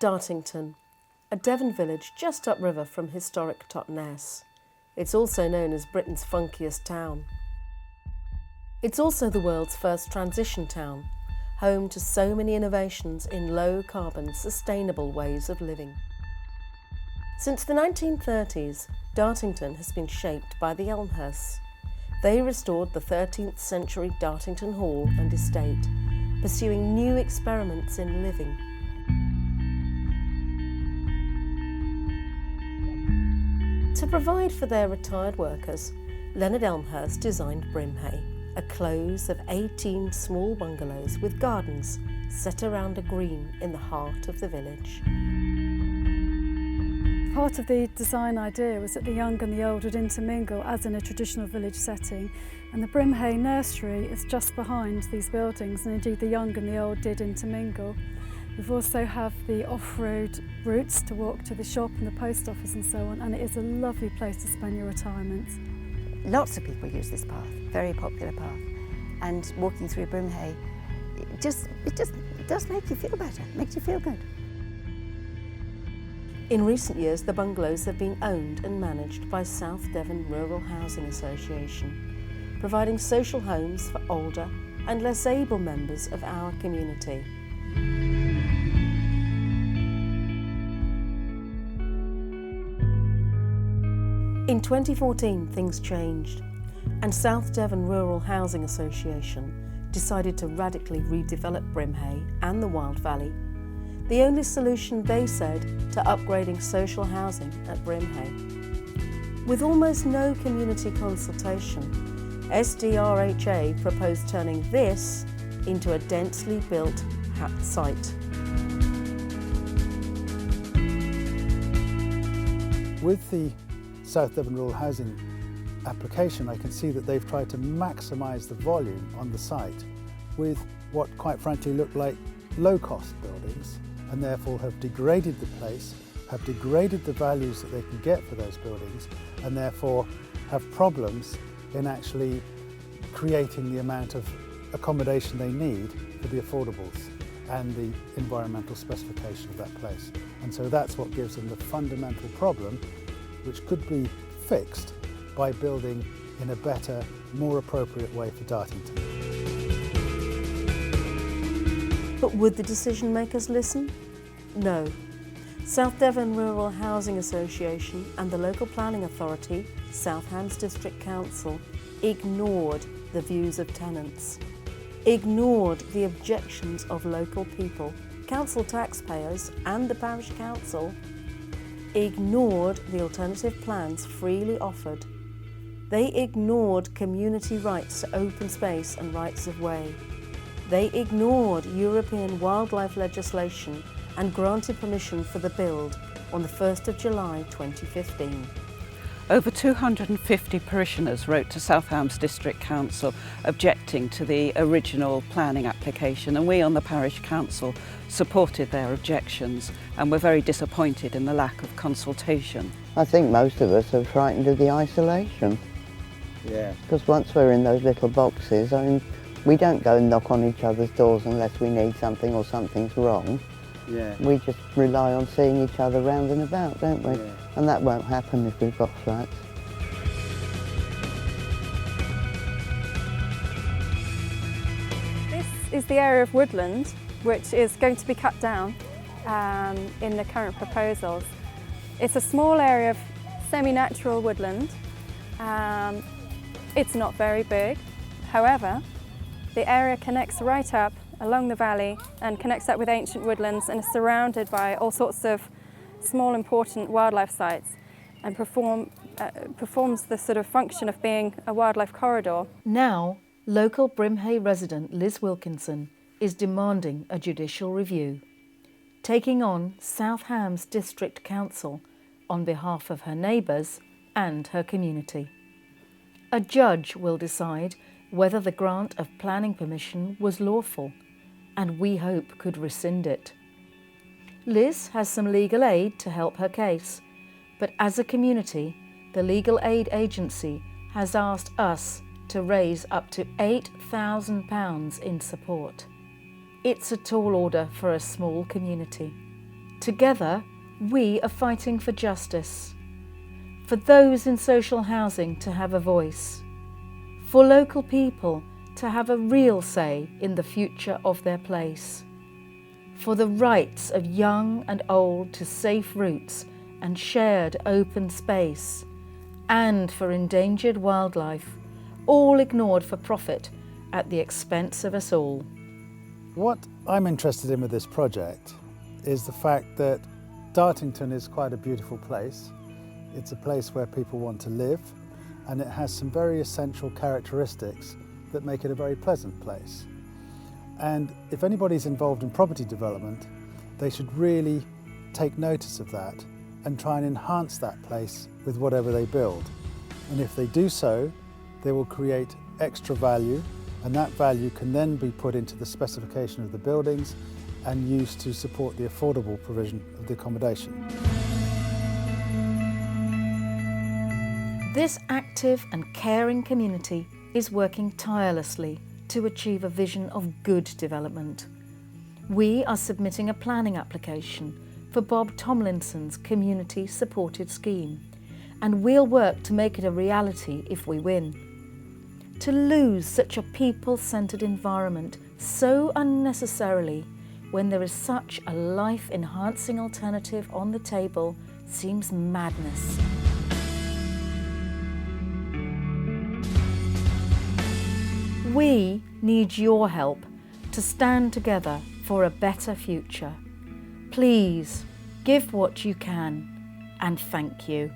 Dartington, a Devon village just upriver from historic Totnes. It's also known as Britain's funkiest town. It's also the world's first transition town, home to so many innovations in low-carbon, sustainable ways of living. Since the 1930s, Dartington has been shaped by the Elmhursts. They restored the 13th century Dartington Hall and estate, pursuing new experiments in living. To provide for their retired workers, Leonard Elmhurst designed Brimhay, a close of 18 small bungalows with gardens set around a green in the heart of the village. Part of the design idea was that the young and the old would intermingle as in a traditional village setting, and the Brimhay nursery is just behind these buildings, and indeed the young and the old did intermingle. We've also have the off-road routes to walk to the shop and the post office and so on, and it is a lovely place to spend your retirement. Lots of people use this path, very popular path, and walking through Brimhay, it just does make you feel better, makes you feel good. In recent years, the bungalows have been owned and managed by South Devon Rural Housing Association, providing social homes for older and less able members of our community. In 2014, things changed, and South Devon Rural Housing Association decided to radically redevelop Brimhay and the Wild Valley, the only solution, they said, to upgrading social housing at Brimhay. With almost no community consultation, SDRHA proposed turning this into a densely built site. With the South Devon Rural Housing application, I can see that they've tried to maximise the volume on the site with what quite frankly look like low-cost buildings, and therefore have degraded the place, have degraded the values that they can get for those buildings, and therefore have problems in actually creating the amount of accommodation they need for the affordables and the environmental specification of that place. And so that's what gives them the fundamental problem, which could be fixed by building in a better, more appropriate way for Dartington. But would the decision makers listen? No. South Devon Rural Housing Association and the local planning authority, South Hams District Council, ignored the views of tenants, ignored the objections of local people, council taxpayers and the parish council, ignored the alternative plans freely offered. They ignored community rights to open space and rights of way. They ignored European wildlife legislation and granted permission for the build on the 1st of July 2015. Over 250 parishioners wrote to South Hams District Council objecting to the original planning application, and we on the parish council supported their objections and were very disappointed in the lack of consultation. I think most of us are frightened of the isolation. Yeah. Because once we're in those little boxes, I mean, we don't go and knock on each other's doors unless we need something or something's wrong. Yeah. We just rely on seeing each other round and about, don't we? Yeah. And that won't happen if we've got flats. This is the area of woodland which is going to be cut down in the current proposals. It's a small area of semi-natural woodland. It's not very big. However, the area connects right up along the valley and connects up with ancient woodlands and is surrounded by all sorts of small important wildlife sites and performs the sort of function of being a wildlife corridor. Now, local Brimhay resident Liz Wilkinson is demanding a judicial review, taking on South Hams District Council on behalf of her neighbours and her community. A judge will decide whether the grant of planning permission was lawful, and we hope could rescind it. Liz has some legal aid to help her case, but as a community, the legal aid agency has asked us to raise up to £8,000 in support. It's a tall order for a small community. Together, we are fighting for justice, for those in social housing to have a voice, for local people to have a real say in the future of their place, for the rights of young and old to safe routes and shared open space, and for endangered wildlife, all ignored for profit at the expense of us all. What I'm interested in with this project is the fact that Dartington is quite a beautiful place. It's a place where people want to live, and it has some very essential characteristics that make it a very pleasant place. And if anybody's involved in property development, they should really take notice of that and try and enhance that place with whatever they build. And if they do so, they will create extra value, and that value can then be put into the specification of the buildings and used to support the affordable provision of the accommodation. This active and caring community is working tirelessly to achieve a vision of good development. We are submitting a planning application for Bob Tomlinson's community supported scheme, and we'll work to make it a reality if we win. To lose such a people-centred environment so unnecessarily when there is such a life-enhancing alternative on the table seems madness. We need your help to stand together for a better future. Please give what you can, and thank you.